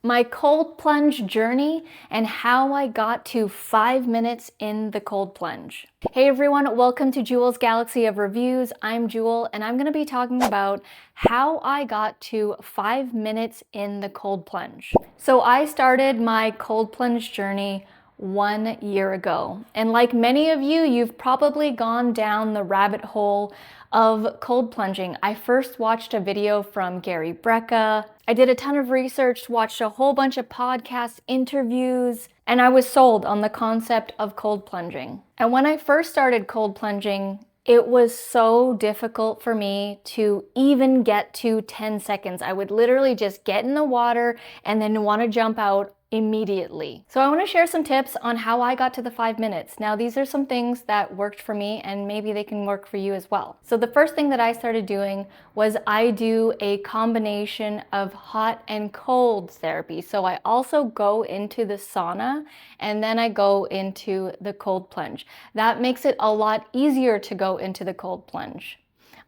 my cold plunge journey and how I got to 5 minutes in the cold plunge. Hey everyone, welcome to Jewel's Galaxy of Reviews. I'm Jewel and I'm going to be talking about how I got to 5 minutes in the cold plunge. So I started my cold plunge journey 1 year ago. And like many of you, you've probably gone down the rabbit hole of cold plunging. I first watched a video from Gary Brecka. I did a ton of research, watched a whole bunch of podcast interviews, and I was sold on the concept of cold plunging. And when I first started cold plunging, it was so difficult for me to even get to 10 seconds. I would literally just get in the water and then want to jump out immediately. So I want to share some tips on how I got to the 5 minutes. Now, these are some things that worked for me and maybe they can work for you as well. So the first thing that I started doing was I do a combination of hot and cold therapy. So I also go into the sauna and then I go into the cold plunge. That makes it a lot easier to go into the cold plunge.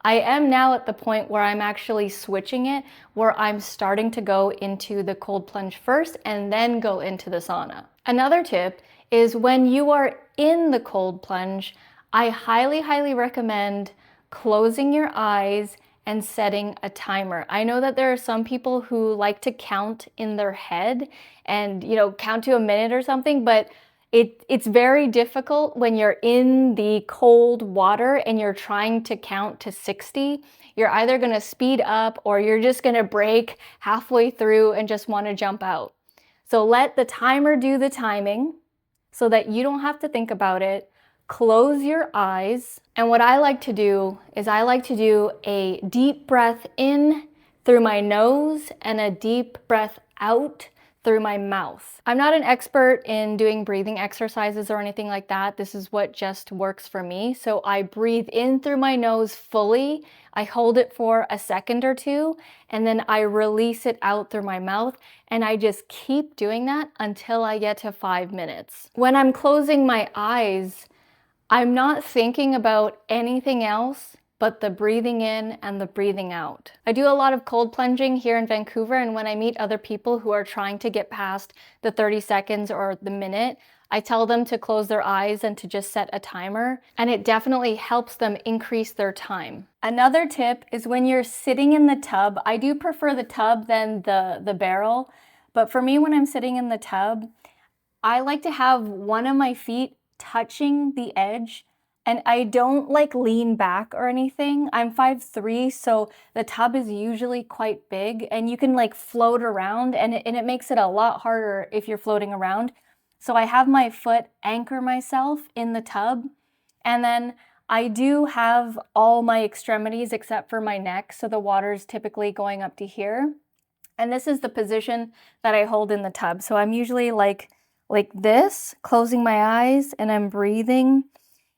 I am now at the point where I'm actually switching it, where I'm starting to go into the cold plunge first and then go into the sauna. Another tip is when you are in the cold plunge, I highly recommend closing your eyes and setting a timer. I know that there are some people who like to count in their head and, count to a minute or something, but it's very difficult when you're in the cold water and you're trying to count to 60. You're either going to speed up or you're just going to break halfway through and just want to jump out. So let the timer do the timing so that you don't have to think about it. Close your eyes. And what I like to do is I like to do a deep breath in through my nose and a deep breath out through my mouth. I'm not an expert in doing breathing exercises or anything like that. This is what just works for me. So I breathe in through my nose fully. I hold it for a second or two, and then I release it out through my mouth. And I just keep doing that until I get to 5 minutes. When I'm closing my eyes, I'm not thinking about anything else but the breathing in and the breathing out. I do a lot of cold plunging here in Vancouver, and when I meet other people who are trying to get past the 30 seconds or the minute, I tell them to close their eyes and to just set a timer, and it definitely helps them increase their time. Another tip is when you're sitting in the tub. I do prefer the tub than the barrel, but for me, when I'm sitting in the tub, I like to have one of my feet touching the edge. And I don't lean back or anything. I'm 5'3", so the tub is usually quite big and you can float around and it makes it a lot harder if you're floating around. So I have my foot anchor myself in the tub, and then I do have all my extremities except for my neck. So the water's typically going up to here. And this is the position that I hold in the tub. So I'm usually like this, closing my eyes, and I'm breathing.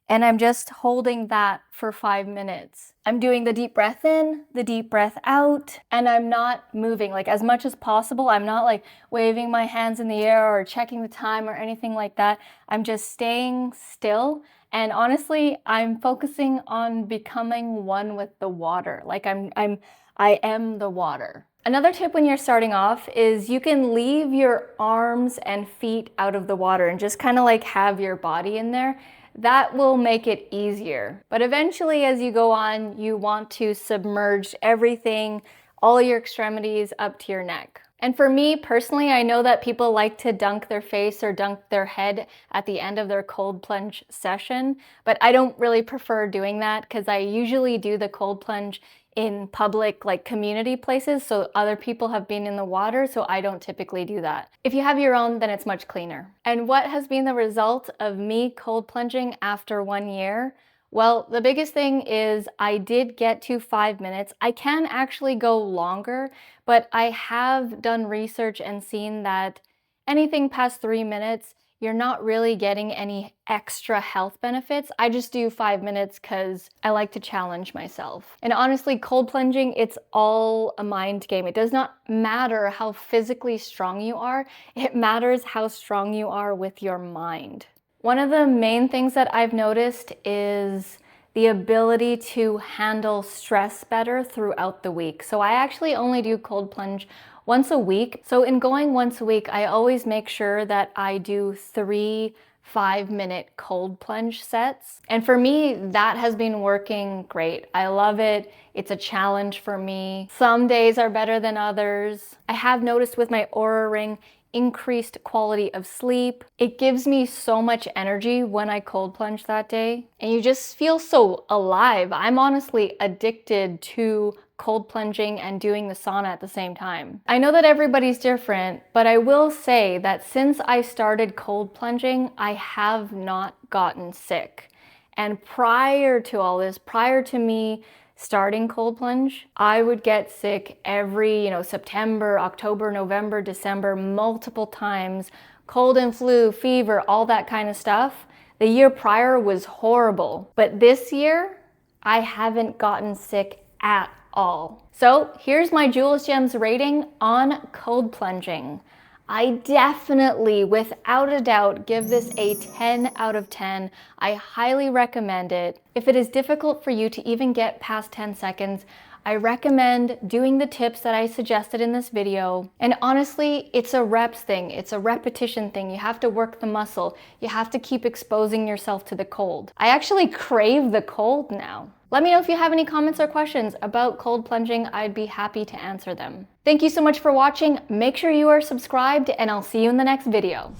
And I'm just holding that for 5 minutes. I'm doing the deep breath in, the deep breath out, and I'm not moving. As much as possible, I'm not waving my hands in the air or checking the time or anything like that. I'm just staying still. And honestly, I'm focusing on becoming one with the water. I am the water. Another tip when you're starting off is you can leave your arms and feet out of the water and just kind of have your body in there. That will make it easier. But eventually, as you go on, you want to submerge everything, all your extremities up to your neck. And for me personally, I know that people like to dunk their face or dunk their head at the end of their cold plunge session, but I don't really prefer doing that because I usually do the cold plunge in public community places, so other people have been in the water, so I don't typically do that. If you have your own, then it's much cleaner. And what has been the result of me cold plunging after 1 year? Well, the biggest thing is I did get to 5 minutes. I can actually go longer, but I have done research and seen that anything past 3 minutes, you're not really getting any extra health benefits. I just do 5 minutes because I like to challenge myself. And honestly, cold plunging, it's all a mind game. It does not matter how physically strong you are. It matters how strong you are with your mind. One of the main things that I've noticed is the ability to handle stress better throughout the week. So I actually only do cold plunge once a week. So in going once a week, I always make sure that I do 3 5-minute cold plunge sets. And for me, that has been working great. I love it. It's a challenge for me. Some days are better than others. I have noticed with my Oura Ring increased quality of sleep. It gives me so much energy when I cold plunge that day, and you just feel so alive. I'm honestly addicted to cold plunging and doing the sauna at the same time. I know that everybody's different, but I will say that since I started cold plunging, I have not gotten sick. And prior to all this, prior to me starting cold plunge, I would get sick every, September, October, November, December, multiple times, cold and flu, fever, all that kind of stuff. The year prior was horrible, but this year, I haven't gotten sick at all. So here's my Jules Gems rating on cold plunging. I definitely, without a doubt, give this a 10 out of 10. I highly recommend it. If it is difficult for you to even get past 10 seconds, I recommend doing the tips that I suggested in this video. And honestly, it's a reps thing. It's a repetition thing. You have to work the muscle. You have to keep exposing yourself to the cold. I actually crave the cold now. Let me know if you have any comments or questions about cold plunging. I'd be happy to answer them. Thank you so much for watching. Make sure you are subscribed, and I'll see you in the next video.